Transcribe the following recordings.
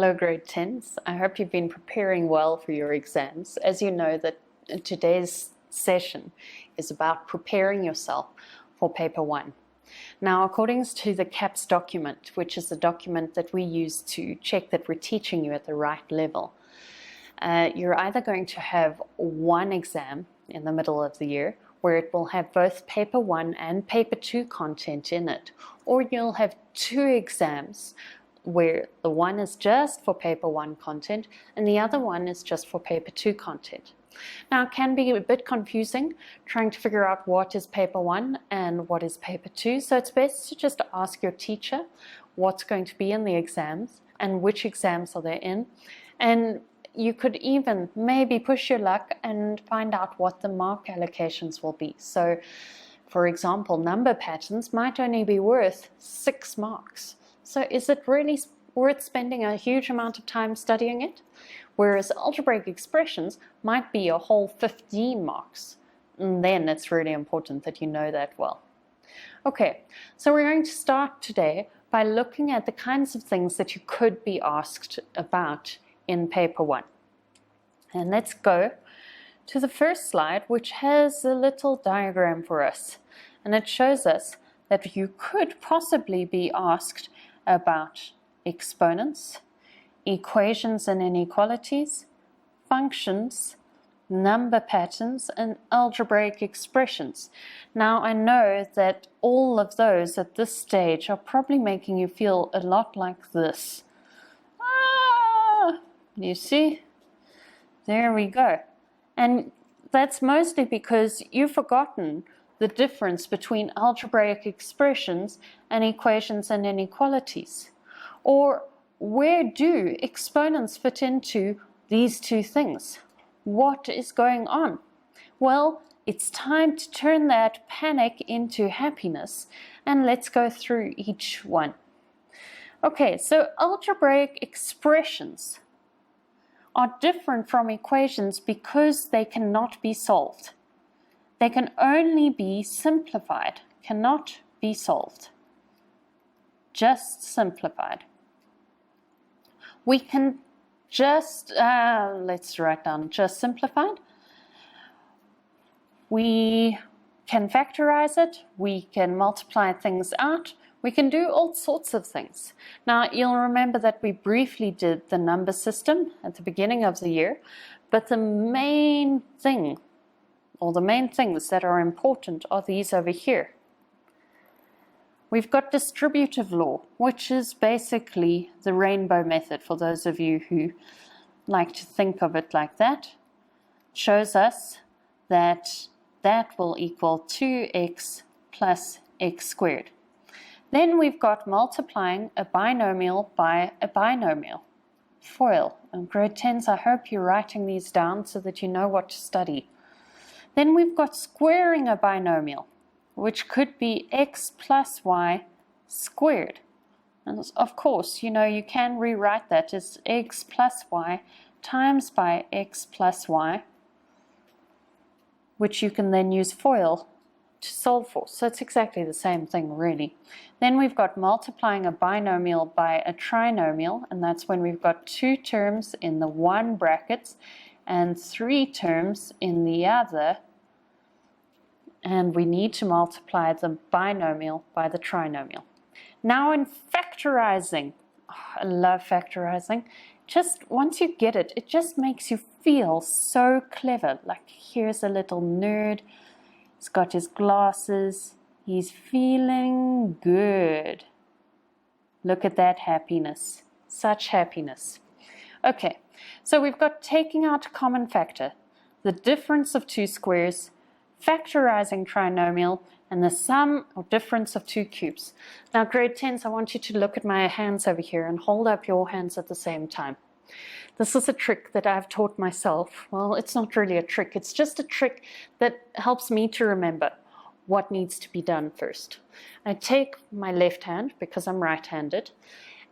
Hello grade 10s. I hope you've been preparing well for your exams. As you know, that today's session is about preparing yourself for paper 1. Now, according to the CAPS document, which is the document that we use to check that we're teaching you at the right level, you're either going to have one exam in the middle of the year where it will have both paper 1 and paper 2 content in it, or you'll have 2 exams where the one is just for paper 1 content and the other one is just for paper 2 content. Now, it can be a bit confusing trying to figure out what is paper 1 and what is paper 2, so it's best to just ask your teacher what's going to be in the exams and which exams are they in, and you could even maybe push your luck and find out what the mark allocations will be. So, for example, number patterns might only be worth 6 marks. So is it really worth spending a huge amount of time studying it? Whereas algebraic expressions might be a whole 15 marks. And then it's really important that you know that well. Okay, so we're going to start today by looking at the kinds of things that you could be asked about in paper 1. And let's go to the first slide, which has a little diagram for us. And it shows us that you could possibly be asked about exponents, equations and inequalities, functions, number patterns, and algebraic expressions. Now, I know that all of those at this stage are probably making you feel a lot like this. You see? There we go. And that's mostly because you've forgotten the difference between algebraic expressions and equations and inequalities. Or where do exponents fit into these two things? What is going on? Well, it's time to turn that panic into happiness, and let's go through each one. Okay, so algebraic expressions are different from equations because they cannot be solved. They can only be simplified, cannot be solved, just simplified. We can just, let's write down just simplified. We can factorize it, we can multiply things out, we can do all sorts of things. Now, you'll remember that we briefly did the number system at the beginning of the year, but the main thing, or the main things that are important, are these over here. We've got distributive law, which is basically the rainbow method for those of you who like to think of it like that. It shows us that that will equal 2x plus x squared. Then we've got multiplying a binomial by a binomial. FOIL. And grade 10s, I hope you're writing these down so that you know what to study. Then we've got squaring a binomial, which could be x plus y squared. And of course, you know, you can rewrite that as x plus y times by x plus y, which you can then use FOIL to solve for. So it's exactly the same thing, really. Then we've got multiplying a binomial by a trinomial, and that's when we've got 2 terms in the one brackets and 3 terms in the other, and we need to multiply the binomial by the trinomial. Now in factorizing, I love factorizing. Just once you get it, it just makes you feel so clever. Like, here's a little nerd, he's got his glasses, he's feeling good. Look at that happiness, such happiness. Okay, so we've got taking out a common factor, the difference of 2 squares, factorizing trinomial, and the sum or difference of 2 cubes. Now, grade 10s, I want you to look at my hands over here and hold up your hands at the same time. This is a trick that I've taught myself. Well, it's not really a trick, it's just a trick that helps me to remember what needs to be done first. I take my left hand, because I'm right-handed,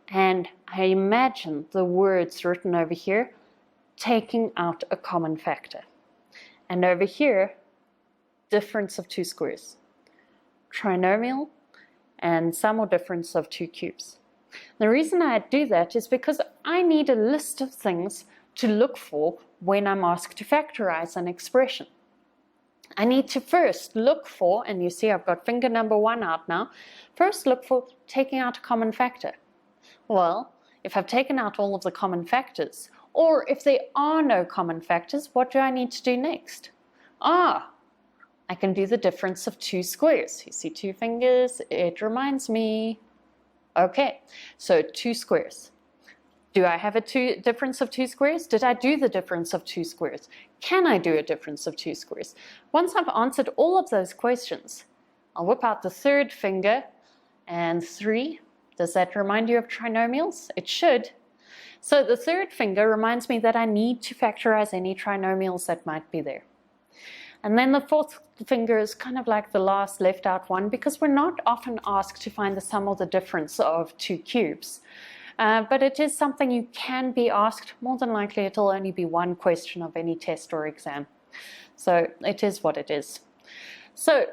and I imagine the words written over here taking out a common factor. And over here, difference of 2 squares, trinomial, and sum or difference of 2 cubes. The reason I do that is because I need a list of things to look for when I'm asked to factorize an expression. I need to first look for, and you see I've got finger number 1 out now, first look for taking out a common factor. Well, if I've taken out all of the common factors, or if there are no common factors, what do I need to do next? I can do the difference of 2 squares. You see 2 fingers, it reminds me. Okay, so 2 squares. Do I have a difference of 2 squares? Did I do the difference of 2 squares? Can I do a difference of 2 squares? Once I've answered all of those questions, I'll whip out the 3rd finger and 3. Does that remind you of trinomials? It should. So the 3rd finger reminds me that I need to factorize any trinomials that might be there. And then the 4th finger is kind of like the last left out one, because we're not often asked to find the sum or the difference of 2 cubes. But it is something you can be asked. More than likely it'll only be one question of any test or exam. So it is what it is. So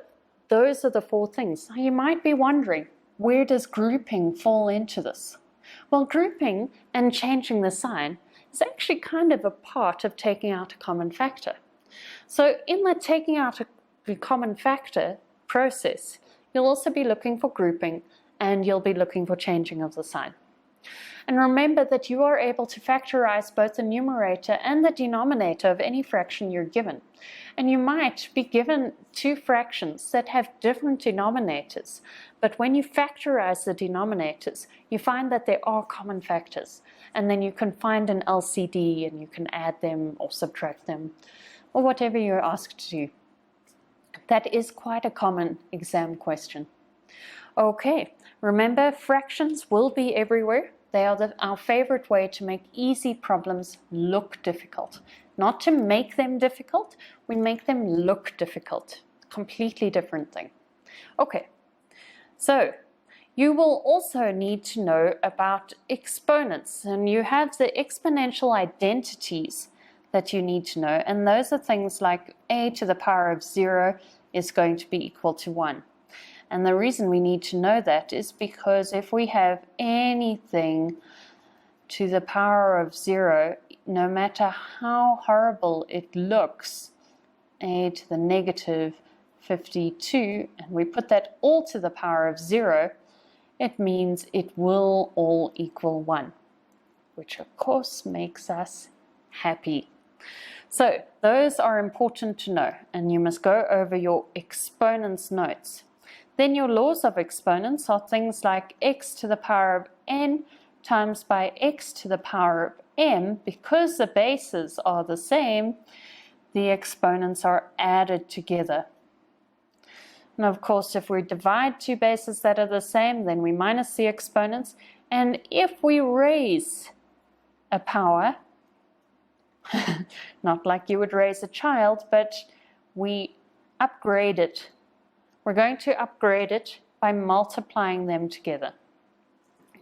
those are the 4 things. Now you might be wondering, where does grouping fall into this? Well, grouping and changing the sign is actually kind of a part of taking out a common factor. So in the taking out a common factor process, you'll also be looking for grouping and you'll be looking for changing of the sign. And remember that you are able to factorize both the numerator and the denominator of any fraction you're given. And you might be given 2 fractions that have different denominators, but when you factorize the denominators, you find that there are common factors. And then you can find an LCD and you can add them or subtract them, or whatever you're asked to do. That is quite a common exam question. Okay, remember, fractions will be everywhere. They are our favorite way to make easy problems look difficult. Not to make them difficult, we make them look difficult. Completely different thing. Okay, so you will also need to know about exponents, and you have the exponential identities that you need to know, and those are things like a to the power of 0 is going to be equal to 1. And the reason we need to know that is because if we have anything to the power of 0, no matter how horrible it looks, a to the negative 52, and we put that all to the power of 0, it means it will all equal 1, which of course makes us happy. So those are important to know, and you must go over your exponents notes. Then your laws of exponents are things like x to the power of n times by x to the power of m. Because the bases are the same, the exponents are added together. And of course, if we divide 2 bases that are the same, then we minus the exponents. And if we raise a power, not like you would raise a child, but we upgrade it. We're going to upgrade it by multiplying them together.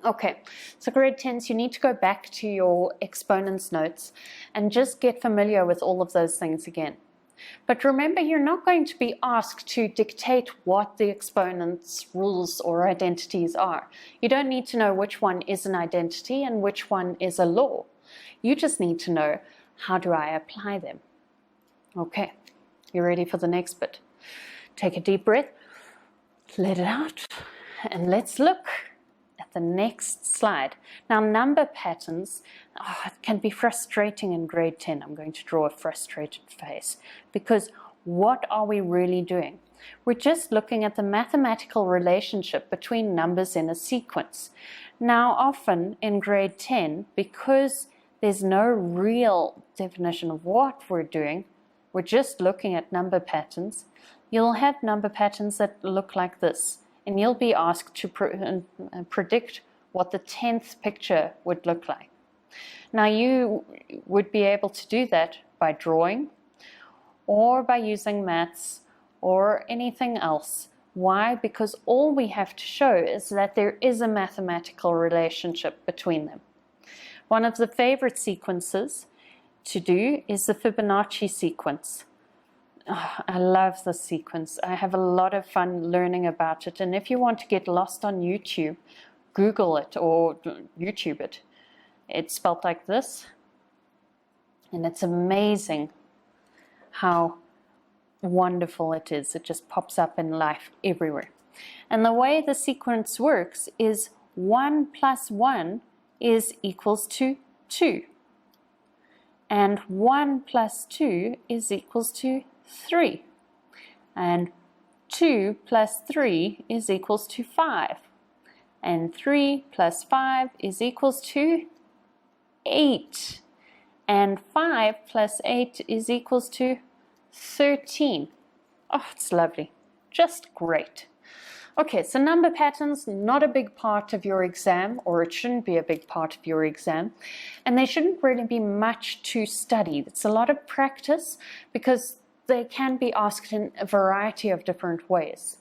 Okay, so grade 10s, you need to go back to your exponents notes and just get familiar with all of those things again. But remember, you're not going to be asked to dictate what the exponents rules or identities are. You don't need to know which one is an identity and which one is a law. You just need to know, how do I apply them? Okay, you ready for the next bit? Take a deep breath, let it out, and let's look at the next slide. Now, number patterns it can be frustrating in grade 10. I'm going to draw a frustrated face, because what are we really doing? We're just looking at the mathematical relationship between numbers in a sequence. Now, often in grade 10, because there's no real definition of what we're doing, we're just looking at number patterns. You'll have number patterns that look like this, and you'll be asked to predict what the 10th picture would look like. Now, you would be able to do that by drawing or by using maths or anything else. Why? Because all we have to show is that there is a mathematical relationship between them. One of the favorite sequences to do is the Fibonacci sequence. I love this sequence. I have a lot of fun learning about it. And if you want to get lost on YouTube, Google it or YouTube it. It's spelled like this, and it's amazing how wonderful it is. It just pops up in life everywhere. And the way the sequence works is 1 plus 1 is equals to 2. And 1 plus 2 is equals to 3. And 2 plus 3 is equals to 5. And 3 plus 5 is equals to 8. And 5 plus 8 is equals to 13. Oh, it's lovely. Just great. Okay, so number patterns, not a big part of your exam, or it shouldn't be a big part of your exam, and they shouldn't really be much to study. It's a lot of practice because they can be asked in a variety of different ways.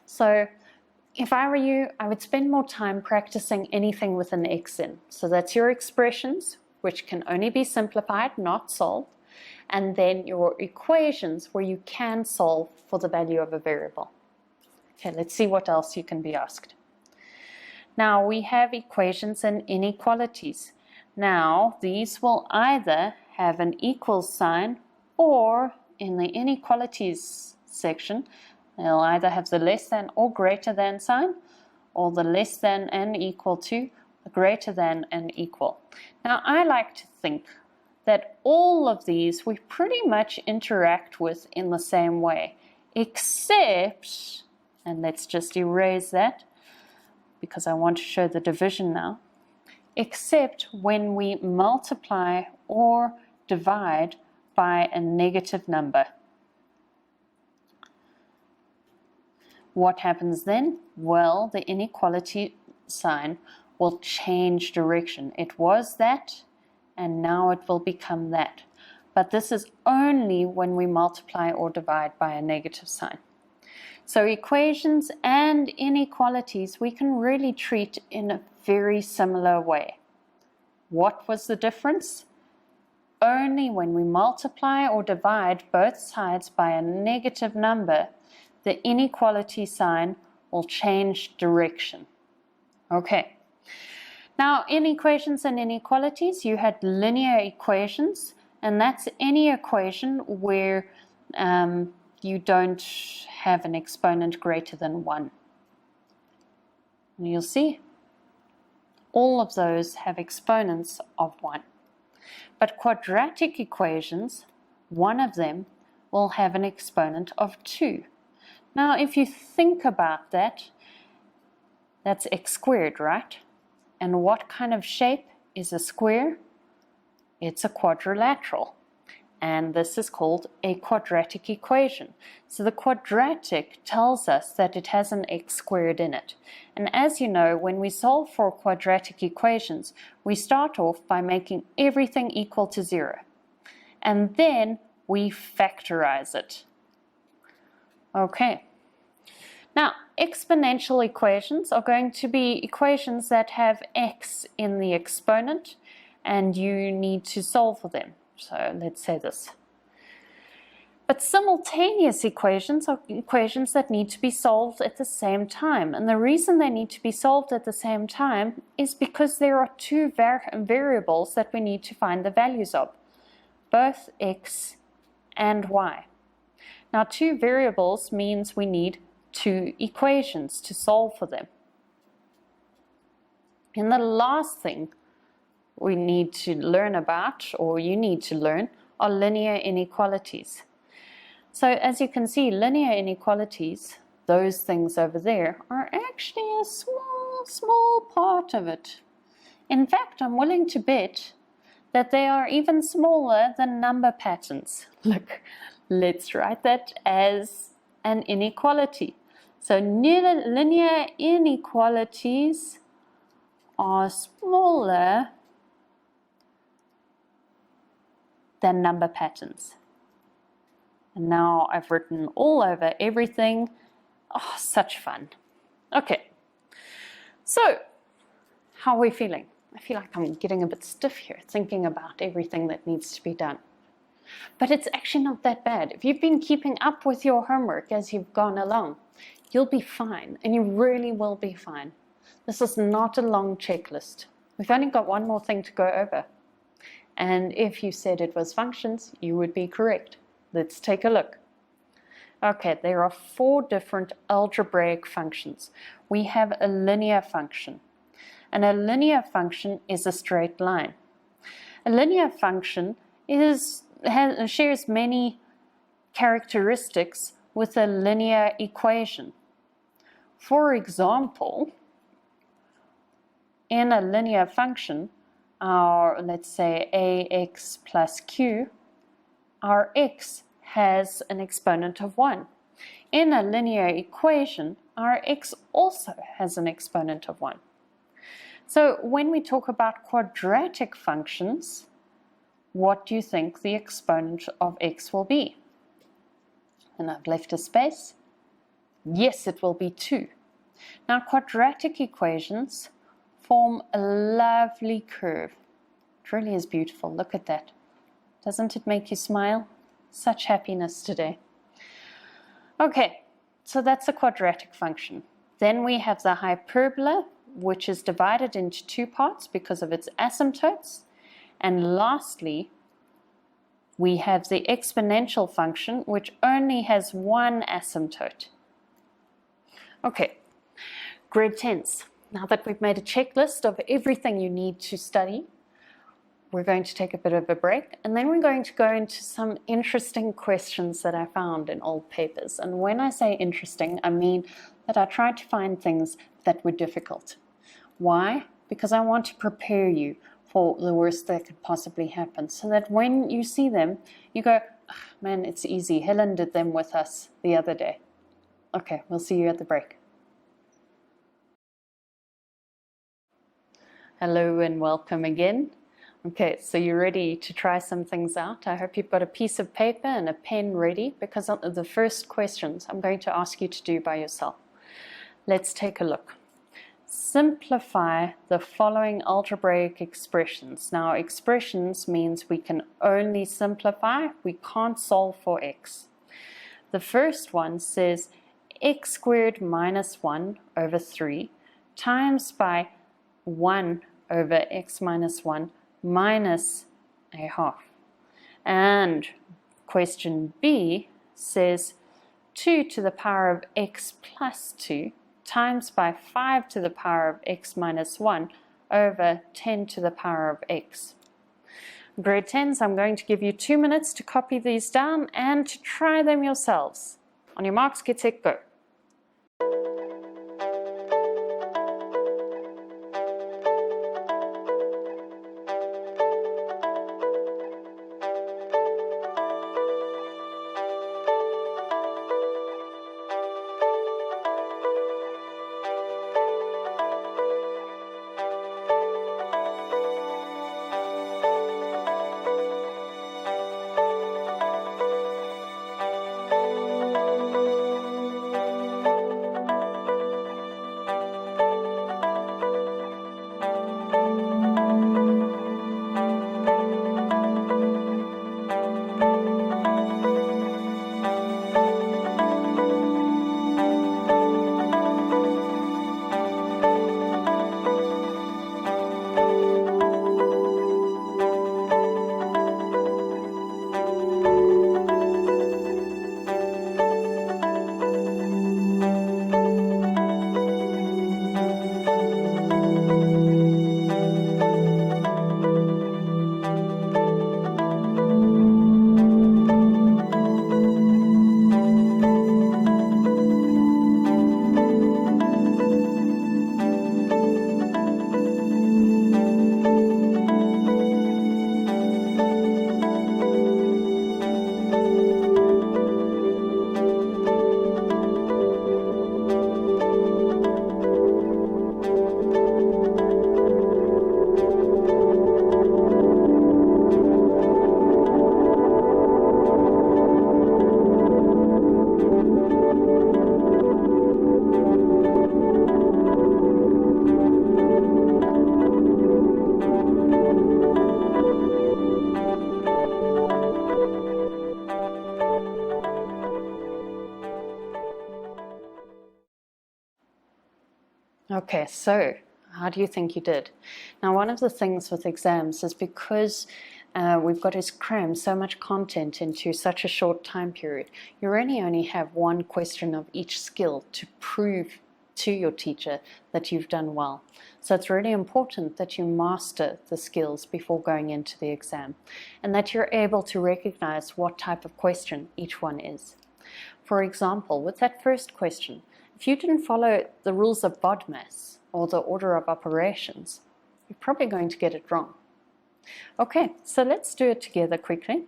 So if I were you, I would spend more time practicing anything with an x in. So that's your expressions, which can only be simplified, not solved, and then your equations where you can solve for the value of a variable. Okay, let's see what else you can be asked. Now we have equations and inequalities. Now these will either have an equal sign, or in the inequalities section, they'll either have the less than or greater than sign, or the less than and equal to, the greater than and equal. Now I like to think that all of these we pretty much interact with in the same way, except, and let's just erase that because I want to show the division now, except when we multiply or divide by a negative number. What happens then? Well, the inequality sign will change direction. It was that, and now it will become that. But this is only when we multiply or divide by a negative sign. So equations and inequalities we can really treat in a very similar way. What was the difference? Only when we multiply or divide both sides by a negative number, the inequality sign will change direction. Okay. Now in equations and inequalities you had linear equations, and that's any equation where you don't have an exponent greater than 1. And you'll see all of those have exponents of 1. But quadratic equations, one of them will have an exponent of 2. Now if you think about that, that's x squared, right? And what kind of shape is a square? It's a quadrilateral. And this is called a quadratic equation. So the quadratic tells us that it has an x squared in it. And as you know, when we solve for quadratic equations, we start off by making everything equal to 0. And then we factorize it. Okay. Now, exponential equations are going to be equations that have x in the exponent, and you need to solve for them. So let's say this. But simultaneous equations are equations that need to be solved at the same time. And the reason they need to be solved at the same time is because there are two variables that we need to find the values of, both x and y. Now, two variables means we need two equations to solve for them. And the last thing we need to learn about, or you need to learn, are linear inequalities. So as you can see, linear inequalities, those things over there, are actually a small part of it. In fact, I'm willing to bet that they are even smaller than number patterns. Look, let's write that as an inequality. So linear inequalities are smaller than number patterns. And now I've written all over everything. Oh, such fun. Okay, so how are we feeling? I feel like I'm getting a bit stiff here, thinking about everything that needs to be done. But it's actually not that bad. If you've been keeping up with your homework as you've gone along, you'll be fine, and you really will be fine. This is not a long checklist. We've only got one more thing to go over. And if you said it was functions, you would be correct. Let's take a look. Okay, there are 4 different algebraic functions. We have a linear function. And a linear function is a straight line. A linear function shares many characteristics with a linear equation. For example, in a linear function, let's say ax plus q, our x has an exponent of 1. In a linear equation, our x also has an exponent of 1. So when we talk about quadratic functions, what do you think the exponent of x will be? And I've left a space. Yes, it will be 2. Now, quadratic equations form a lovely curve. It really is beautiful. Look at that. Doesn't it make you smile? Such happiness today. Okay, so that's a quadratic function. Then we have the hyperbola, which is divided into 2 parts because of its asymptotes. And lastly, we have the exponential function, which only has 1 asymptote. Okay, grade 10s. Now that we've made a checklist of everything you need to study, we're going to take a bit of a break, and then we're going to go into some interesting questions that I found in old papers. And when I say interesting, I mean that I tried to find things that were difficult. Why? Because I want to prepare you for the worst that could possibly happen, so that when you see them, you go, oh, man, it's easy. Helen did them with us the other day. Okay, we'll see you at the break. Hello and welcome again. Okay, so you're ready to try some things out. I hope you've got a piece of paper and a pen ready, because the first questions I'm going to ask you to do by yourself. Let's take a look. Simplify the following algebraic expressions. Now, expressions means we can only simplify. We can't solve for x. The first one says x squared minus 1 over 3 times by 1 over x minus 1 minus a half. And question B says 2 to the power of x plus 2 times by 5 to the power of x minus 1 over 10 to the power of x. Grade 10s, I'm going to give you 2 minutes to copy these down and to try them yourselves. On your marks, get set, go. Okay, so how do you think you did? Now, one of the things with exams is because we've got to cram so much content into such a short time period, you really only have one question of each skill to prove to your teacher that you've done well. So it's really important that you master the skills before going into the exam, and that you're able to recognize what type of question each one is. For example, with that first question, if you didn't follow the rules of BODMAS, or the order of operations, you're probably going to get it wrong. Okay, so let's do it together quickly.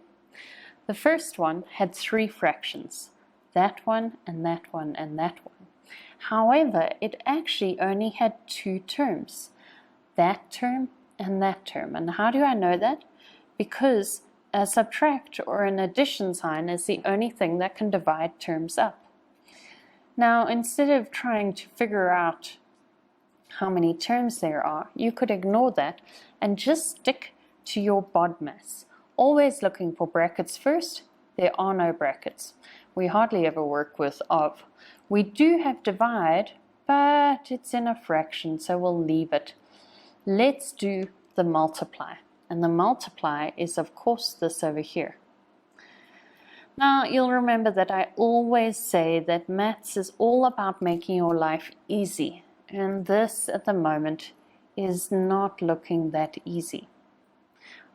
The first one had 3 fractions, that one and that one and that one. However, it actually only had 2 terms, that term and that term. And how do I know that? Because a subtract or an addition sign is the only thing that can divide terms up. Now, instead of trying to figure out how many terms there are, you could ignore that and just stick to your BODMAS. Always looking for brackets first. There are no brackets. We hardly ever work with of. We do have divide, but it's in a fraction, so we'll leave it. Let's do the multiply. And the multiply is, of course, this over here. Now, you'll remember that I always say that maths is all about making your life easy. And this, at the moment, is not looking that easy.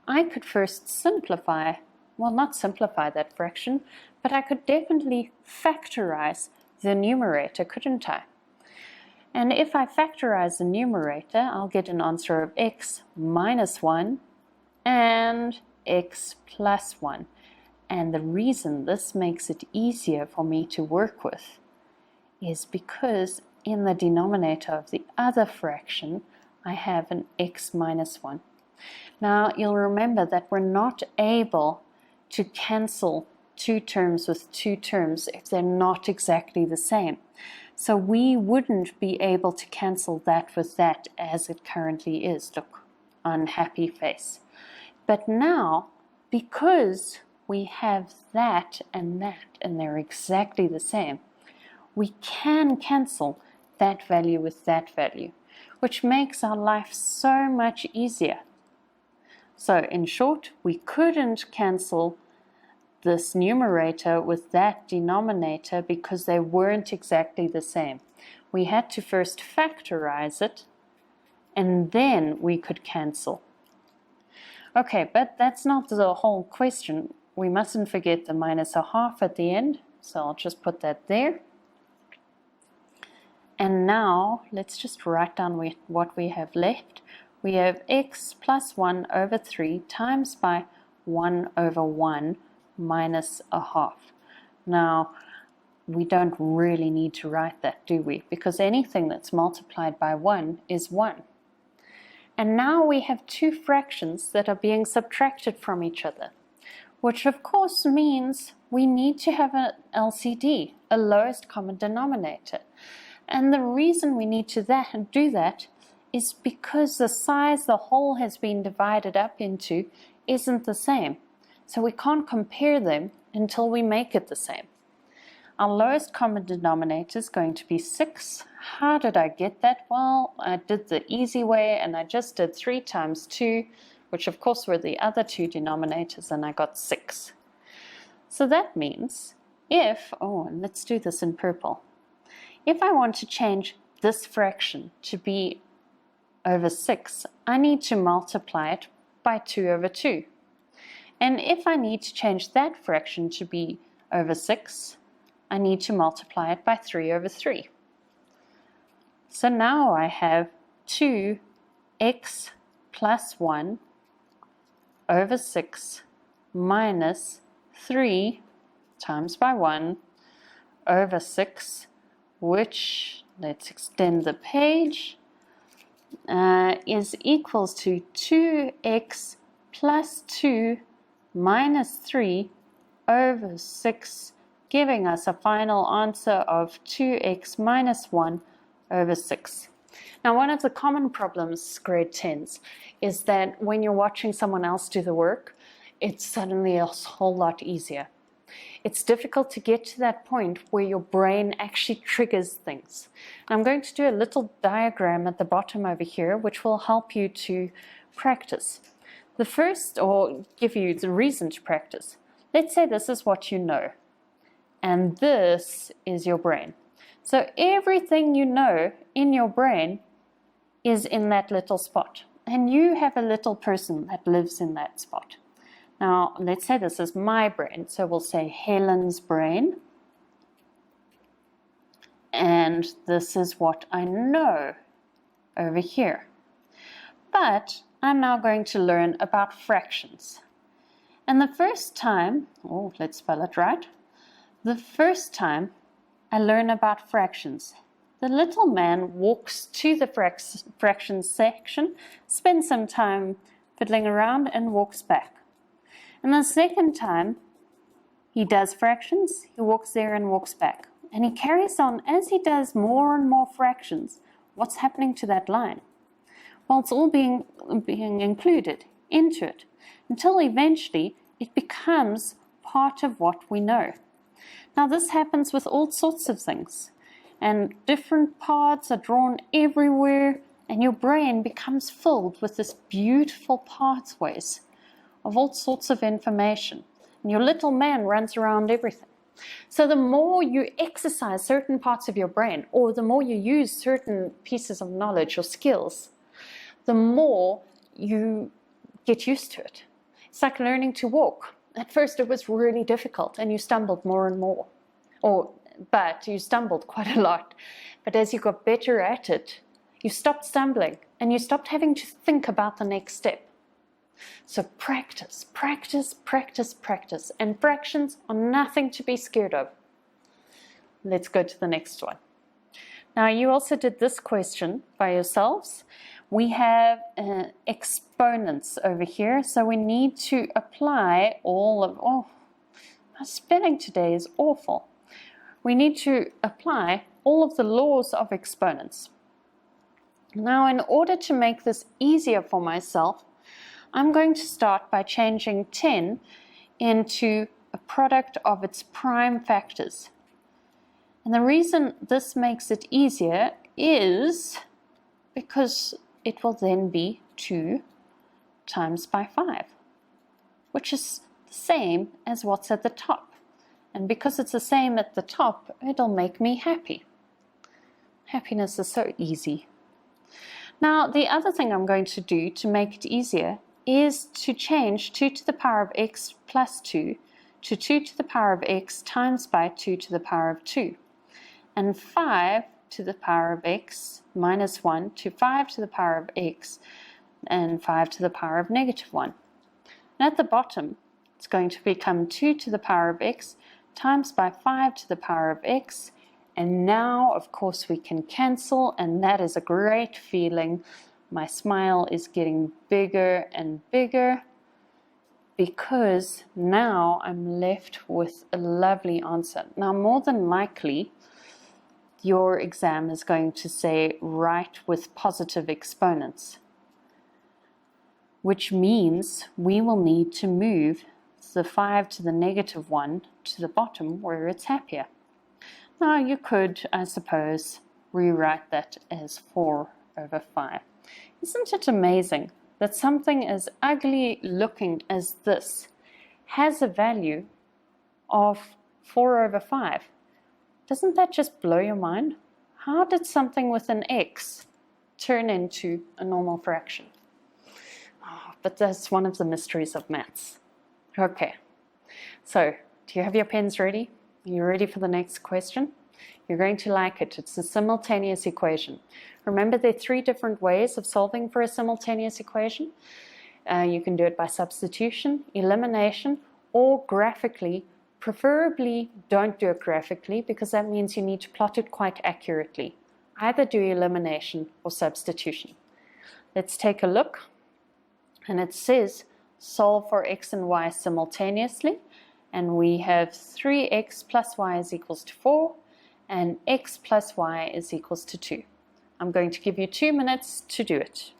I could first simplify, well, not simplify that fraction, but I could definitely factorize the numerator, couldn't I? And if I factorize the numerator, I'll get an answer of x minus 1 and x plus 1. And the reason this makes it easier for me to work with is because in the denominator of the other fraction, I have an x minus 1. Now, you'll remember that we're not able to cancel 2 terms with 2 terms if they're not exactly the same. So we wouldn't be able to cancel that with that as it currently is. Look, unhappy face. But now, because we have that and they're exactly the same, we can cancel that value with that value, which makes our life so much easier. So in short, we couldn't cancel this numerator with that denominator because they weren't exactly the same. We had to first factorize it, and then we could cancel. Okay, but that's not the whole question. We mustn't forget the minus a half at the end, so I'll just put that there. And now, let's just write down what we have left. We have x plus 1 over 3 times by 1 over 1 minus a half. Now, we don't really need to write that, do we? Because anything that's multiplied by 1 is 1. And now we have 2 fractions that are being subtracted from each other, which of course means we need to have an LCD, a lowest common denominator. And the reason we need to do that is because the size the whole has been divided up into isn't the same. So we can't compare them until we make it the same. Our lowest common denominator is going to be 6. How did I get that? Well, I did the easy way, and I just did 3 times 2, which of course were the other 2 denominators, and I got 6. So that means and let's do this in purple. If I want to change this fraction to be over 6, I need to multiply it by 2 over 2. And if I need to change that fraction to be over 6, I need to multiply it by 3 over 3. So now I have 2x plus 1 over 6 minus 3 times by 1 over 6, which, let's extend the page, is equals to 2x plus 2 minus 3 over 6, giving us a final answer of 2x minus 1 over 6. Now, one of the common problems, grade 10s, is that when you're watching someone else do the work, it's suddenly a whole lot easier. It's difficult to get to that point where your brain actually triggers things. I'm going to do a little diagram at the bottom over here, which will help you to practice. The first, or give you the reason to practice. Let's say this is what you know, and this is your brain. So everything you know in your brain is in that little spot, and you have a little person that lives in that spot. Now, let's say this is my brain, so we'll say Helen's brain, and this is what I know over here. But I'm now going to learn about fractions. And the first time, let's spell it right, the first time I learn about fractions, the little man walks to the fractions section, spends some time fiddling around, and walks back. And the second time he does fractions, he walks there and walks back. And he carries on as he does more and more fractions. What's happening to that line? Well, it's all being included into it until eventually it becomes part of what we know. Now, this happens with all sorts of things, and different parts are drawn everywhere, and your brain becomes filled with this beautiful pathways of all sorts of information, and your little man runs around everything. So the more you exercise certain parts of your brain, or the more you use certain pieces of knowledge or skills, the more you get used to it. It's like learning to walk. At first it was really difficult and you stumbled more and more. But you stumbled quite a lot. But as you got better at it, you stopped stumbling and you stopped having to think about the next step. So practice, practice, practice, practice. And fractions are nothing to be scared of. Let's go to the next one. Now, you also did this question by yourselves. We have exponents over here, so we need to apply all of, my spelling today is awful. We need to apply all of the laws of exponents. Now, in order to make this easier for myself, I'm going to start by changing 10 into a product of its prime factors. And the reason this makes it easier is because it will then be 2 times by 5, which is the same as what's at the top. And because it's the same at the top, it'll make me happy. Happiness is so easy. Now, the other thing I'm going to do to make it easier is to change 2 to the power of x plus 2 to 2 to the power of x times by 2 to the power of 2. And 5 to the power of x minus 1 to 5 to the power of x and 5 to the power of negative 1. And at the bottom, it's going to become 2 to the power of x times by 5 to the power of x. And now, of course, we can cancel, and that is a great feeling. My smile is getting bigger and bigger because now I'm left with a lovely answer. Now, more than likely, your exam is going to say write with positive exponents, which means we will need to move the 5 to the negative 1 to the bottom where it's happier. Now, you could, I suppose, rewrite that as 4 over 5. Isn't it amazing that something as ugly looking as this has a value of 4 over 5? Doesn't that just blow your mind? How did something with an x turn into a normal fraction? Oh, but that's one of the mysteries of maths. Okay, so do you have your pens ready? Are you ready for the next question? You're going to like it. It's a simultaneous equation. Remember, there are 3 different ways of solving for a simultaneous equation. You can do it by substitution, elimination, or graphically. Preferably don't do it graphically because that means you need to plot it quite accurately. Either do elimination or substitution. Let's take a look. And it says solve for x and y simultaneously. And we have 3x plus y is equals to 4 and x plus y is equals to 2. I'm going to give you 2 minutes to do it.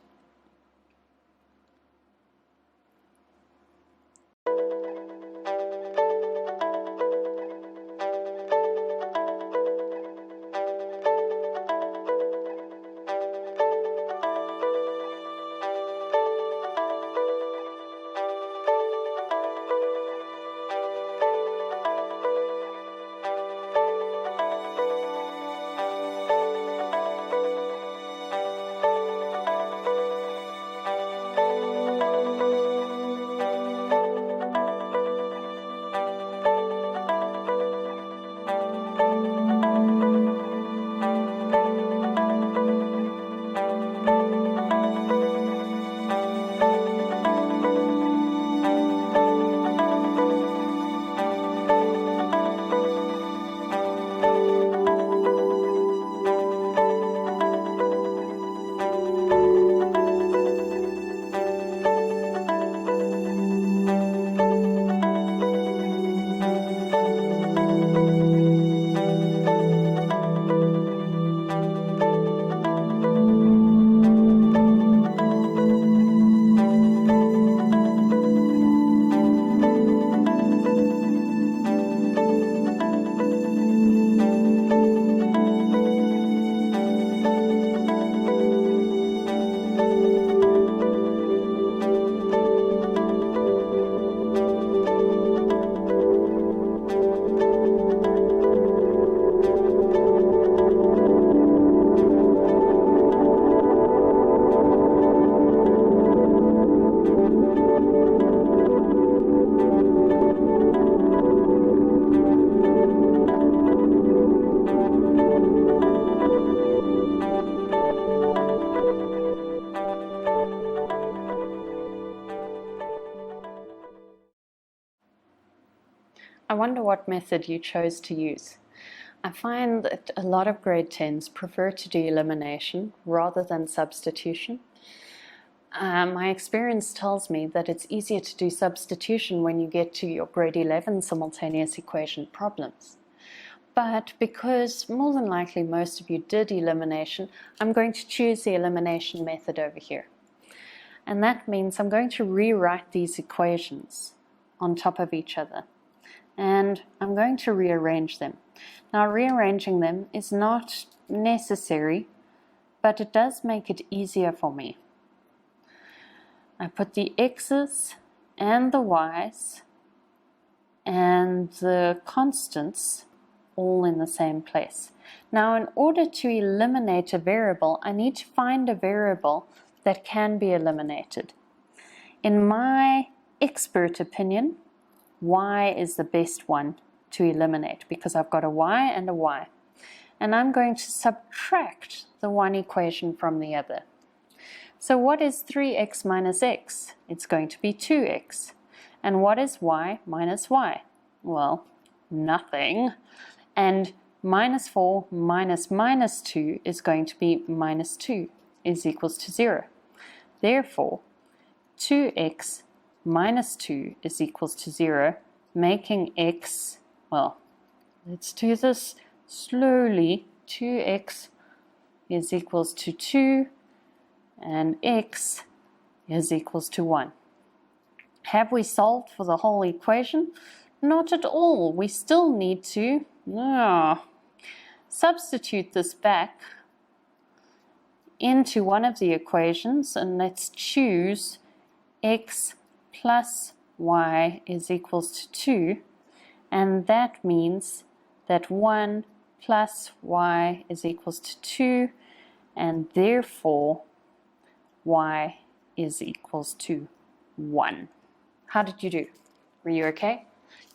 I wonder what method you chose to use. I find that a lot of grade 10s prefer to do elimination rather than substitution. My experience tells me that it's easier to do substitution when you get to your grade 11 simultaneous equation problems. But because more than likely most of you did elimination, I'm going to choose the elimination method over here. And that means I'm going to rewrite these equations on top of each other. And I'm going to rearrange them. Now, rearranging them is not necessary, but it does make it easier for me. I put the x's and the y's and the constants all in the same place. Now, in order to eliminate a variable, I need to find a variable that can be eliminated. In my expert opinion, y is the best one to eliminate because I've got a y and a y. And I'm going to subtract the one equation from the other. So what is 3x minus x? It's going to be 2x. And what is y minus y? Well, nothing. And minus 4 minus minus 2 is going to be minus 2 is equals to 0. Therefore, 2x minus 2 is equals to 0, making x, well, let's do this slowly. 2x is equals to 2 and x is equals to 1. Have we solved for the whole equation? Not at all. We still need to substitute this back into one of the equations, and let's choose x plus y is equals to 2, and that means that 1 plus y is equals to 2, and therefore y is equals to 1. How did you do? Were you okay?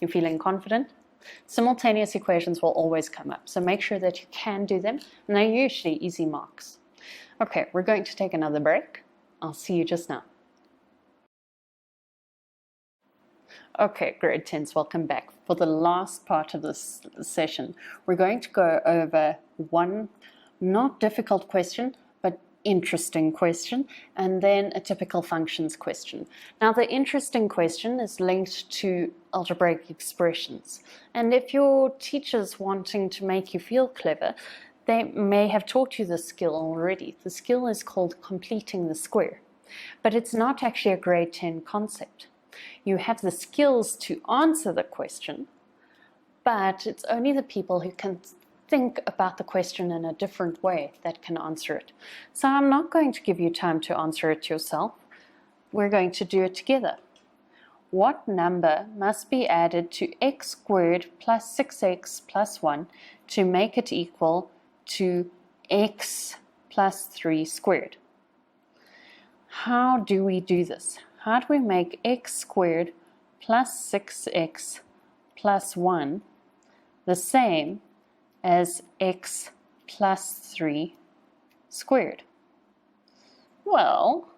You feeling confident? Simultaneous equations will always come up, so make sure that you can do them, and they're usually easy marks. Okay, we're going to take another break. I'll see you just now. Okay, grade 10s, welcome back. For the last part of this session, we're going to go over one not difficult question, but interesting question, and then a typical functions question. Now, the interesting question is linked to algebraic expressions. And if your teacher's wanting to make you feel clever, they may have taught you the skill already. The skill is called completing the square, but it's not actually a grade 10 concept. You have the skills to answer the question, but it's only the people who can think about the question in a different way that can answer it. So I'm not going to give you time to answer it yourself. We're going to do it together. What number must be added to x squared plus 6x plus 1 to make it equal to x plus 3 squared? How do we do this? How do we make x squared plus 6x plus 1 the same as x plus 3 squared? Well,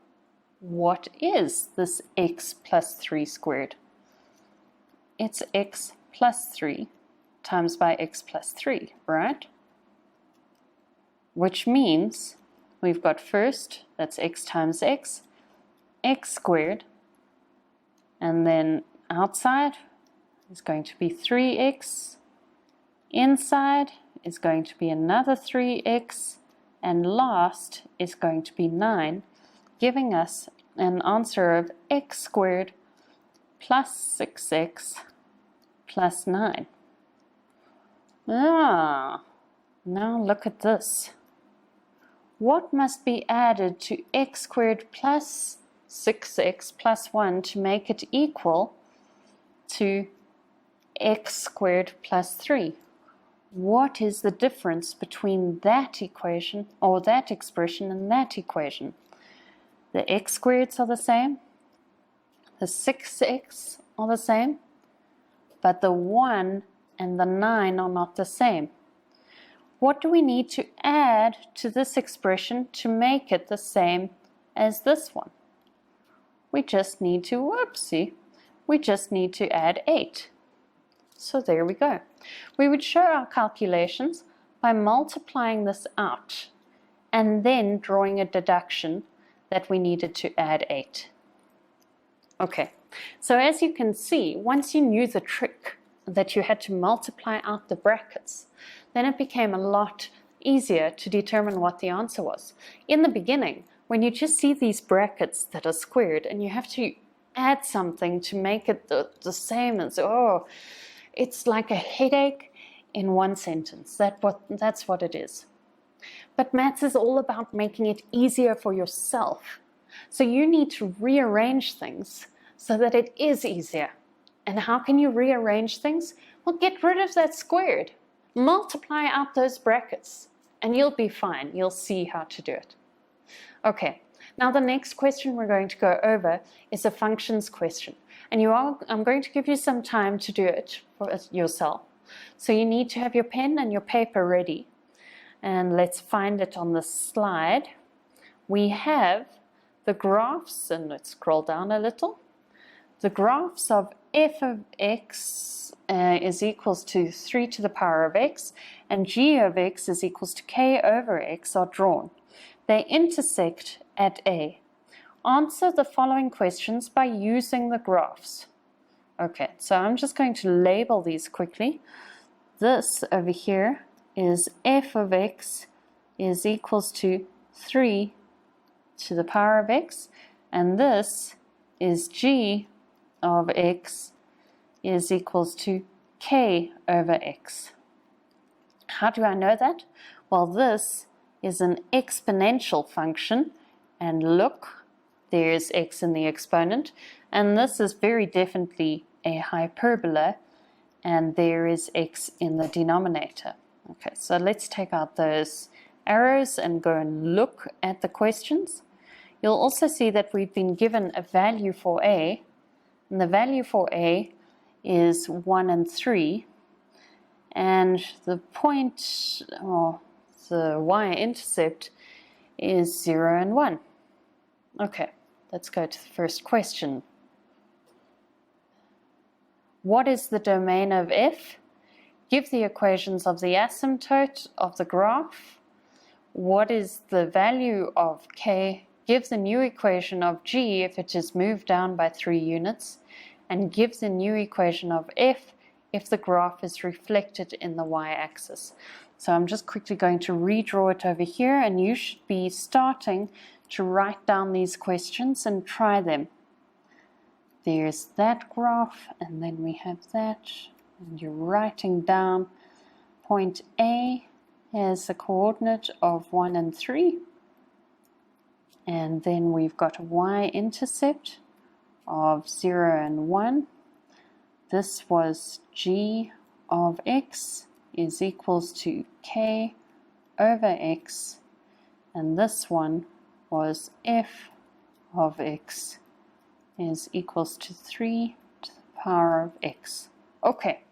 what is this x plus 3 squared? It's x plus 3 times by x plus 3, right? Which means we've got first, that's x times x squared, and then outside is going to be 3x, inside is going to be another 3x, and last is going to be 9, giving us an answer of x squared plus 6x plus 9. Now look at this. What must be added to x squared plus 6x plus 1 to make it equal to x squared plus 3? What is the difference between that equation, or that expression, and that equation? The x squareds are the same, the 6x are the same, but the 1 and the 9 are not the same. What do we need to add to this expression to make it the same as this one? We just need to, we just need to add 8. So there we go. We would show our calculations by multiplying this out and then drawing a deduction that we needed to add 8. Okay, so as you can see, once you knew the trick that you had to multiply out the brackets, then it became a lot easier to determine what the answer was. In the beginning, when you just see these brackets that are squared and you have to add something to make it the same as, oh, it's like a headache in one sentence. That's what it is. But maths is all about making it easier for yourself. So you need to rearrange things so that it is easier. And how can you rearrange things? Well, get rid of that squared. Multiply out those brackets and you'll be fine. You'll see how to do it. Okay, now the next question we're going to go over is a functions question. And I'm going to give you some time to do it for yourself. So you need to have your pen and your paper ready. And let's find it on the slide. We have the graphs, and let's scroll down a little. The graphs of f of x is equals to 3 to the power of x, and g of x is equals to k over x are drawn. They intersect at A. Answer the following questions by using the graphs. Okay, so I'm just going to label these quickly. This over here is f of x is equals to 3 to the power of x, and this is g of x is equals to k over x. How do I know that? Well, this is an exponential function, and look, there's x in the exponent, and this is very definitely a hyperbola, and there is x in the denominator. Okay, so let's take out those arrows and go and look at the questions. You'll also see that we've been given a value for a, and the value for a is 1 and 3, and the point, or the y-intercept, is 0 and 1. Okay, let's go to the first question. What is the domain of f? Give the equations of the asymptote of the graph. What is the value of k? Give the new equation of g if it is moved down by 3 units. And give the new equation of f if the graph is reflected in the y-axis. So I'm just quickly going to redraw it over here, and you should be starting to write down these questions and try them. There's that graph, and then we have that, and you're writing down point A has a coordinate of 1 and 3, and then we've got a y-intercept of 0 and 1. This was g of x is equals to k over x, and this one was f of x is equals to 3 to the power of x. Okay,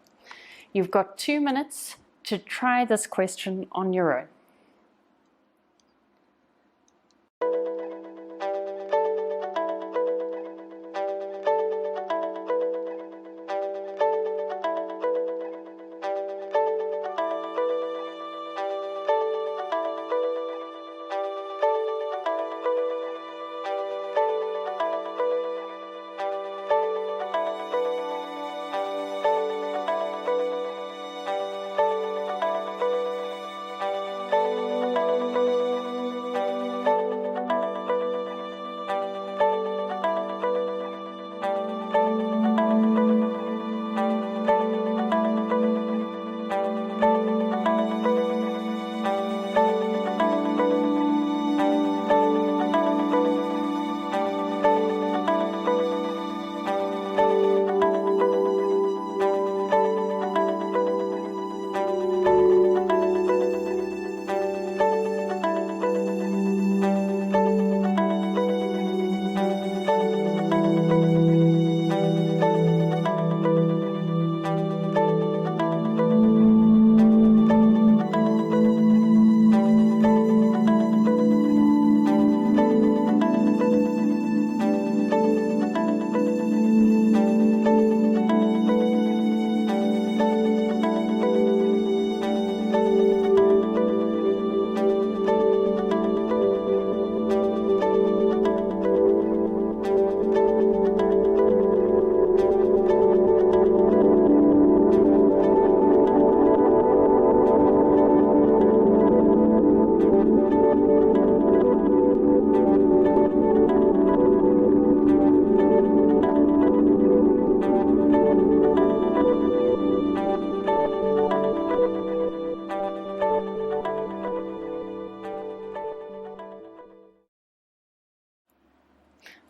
you've got 2 minutes to try this question on your own.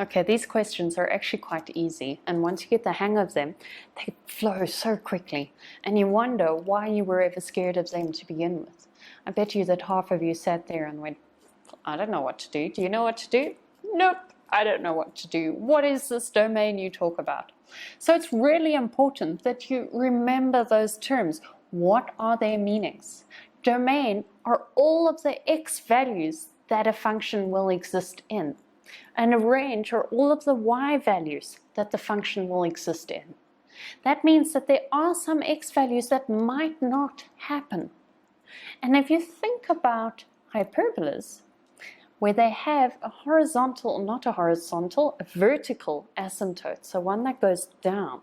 Okay, these questions are actually quite easy, and once you get the hang of them, they flow so quickly, and you wonder why you were ever scared of them to begin with. I bet you that half of you sat there and went, I don't know what to do. Do you know what to do? Nope, I don't know what to do. What is this domain you talk about? So it's really important that you remember those terms. What are their meanings? Domain are all of the x values that a function will exist in. And a range are all of the y values that the function will exist in. That means that there are some x values that might not happen. And if you think about hyperbolas, where they have a horizontal, not a horizontal, a vertical asymptote, so one that goes down,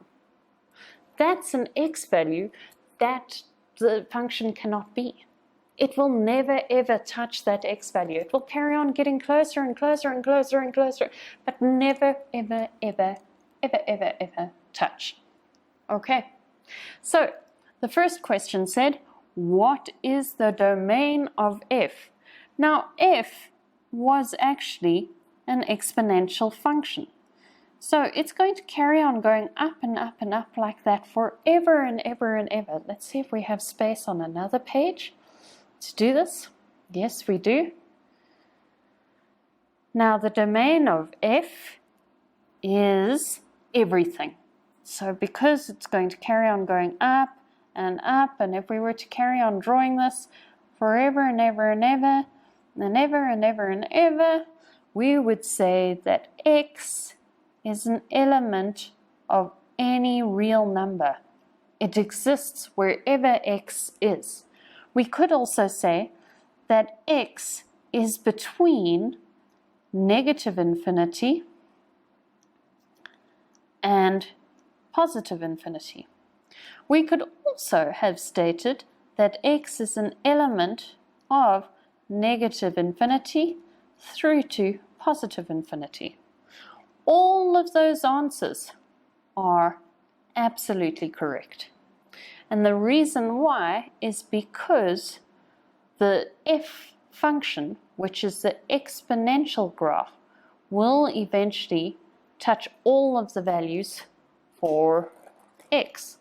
that's an x value that the function cannot be. It will never ever touch that x value. It will carry on getting closer and closer and closer and closer, but never ever ever ever ever ever touch. Okay, so the first question said, what is the domain of f? Now f was actually an exponential function. So it's going to carry on going up and up and up like that forever and ever and ever. Let's see if we have space on another page to do this. Yes, we do. Now the domain of f is everything. So because it's going to carry on going up, and if we were to carry on drawing this forever and ever and ever, and ever and ever and ever, we would say that x is an element of any real number. It exists wherever x is. We could also say that x is between negative infinity and positive infinity. We could also have stated that x is an element of negative infinity through to positive infinity. All of those answers are absolutely correct. And the reason why is because the f function, which is the exponential graph, will eventually touch all of the values for x.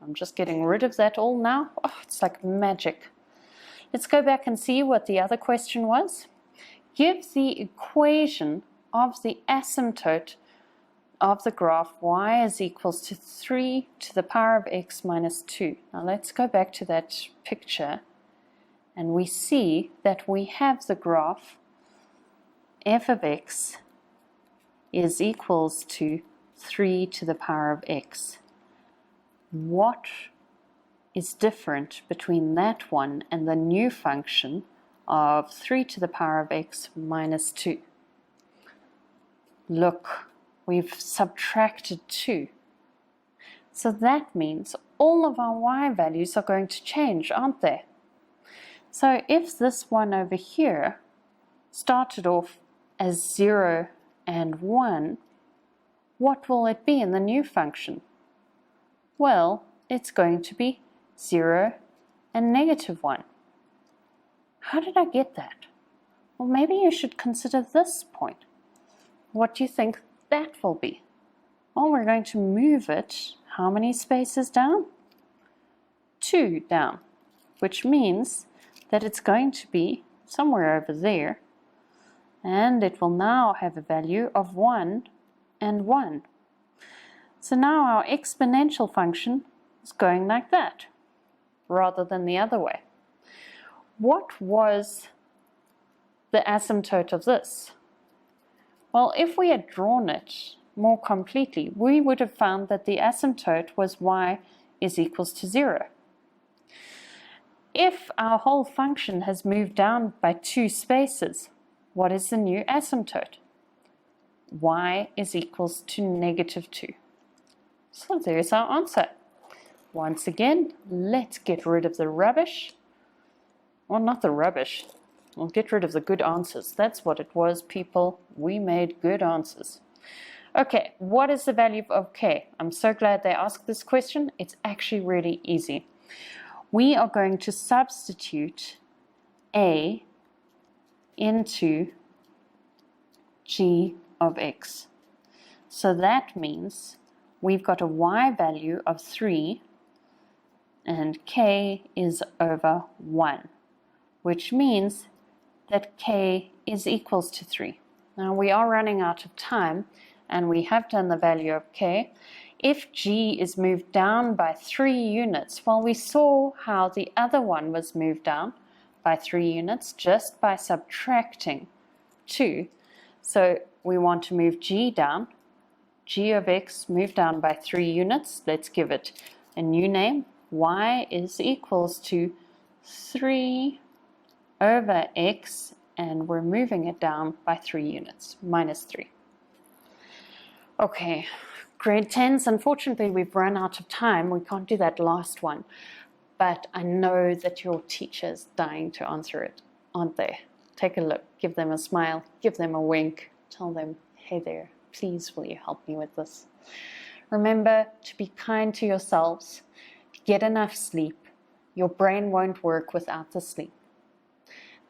I'm just getting rid of that all now. Oh, it's like magic. Let's go back and see what the other question was. Give the equation of the asymptote of the graph y is equals to 3 to the power of x minus 2. Now let's go back to that picture, and we see that we have the graph f of x is equals to 3 to the power of x. What is different between that one and the new function of 3 to the power of x minus 2? Look, we've subtracted 2. So that means all of our y values are going to change, aren't they? So if this one over here started off as 0 and 1, what will it be in the new function? Well, it's going to be 0 and negative 1. How did I get that? Well, maybe you should consider this point. What do you think that will be? Well, we're going to move it how many spaces down? 2 down, which means that it's going to be somewhere over there, and it will now have a value of 1 and 1. So now our exponential function is going like that, rather than the other way. What was the asymptote of this? Well, if we had drawn it more completely, we would have found that the asymptote was y is equals to 0. If our whole function has moved down by 2 spaces, what is the new asymptote? Y is equals to negative 2. So there's our answer. Once again, let's get rid of the rubbish. Well, not the rubbish. We'll get rid of the good answers. That's what it was, people. We made good answers. Okay, what is the value of k? I'm so glad they asked this question. It's actually really easy. We are going to substitute a into g of x. So that means we've got a y value of 3 and k is over 1, which means that k is equals to 3. Now we are running out of time and we have done the value of k. If g is moved down by 3 units, well, we saw how the other one was moved down by 3 units just by subtracting 2. So we want to move g down. G of x moved down by 3 units. Let's give it a new name. Y is equals to 3 over x, and we're moving it down by 3 units, minus 3. Okay, grade 10s, unfortunately we've run out of time. We can't do that last one, but I know that your teacher's dying to answer it, aren't they? Take a look, give them a smile, give them a wink, tell them, hey there, please will you help me with this? Remember to be kind to yourselves, get enough sleep. Your brain won't work without the sleep.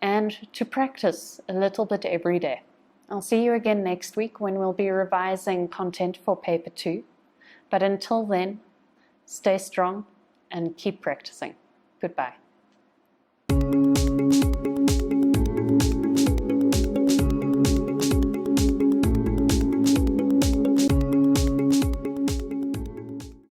And to practice a little bit every day. I'll see you again next week when we'll be revising content for paper 2. But until then, stay strong and keep practicing. Goodbye.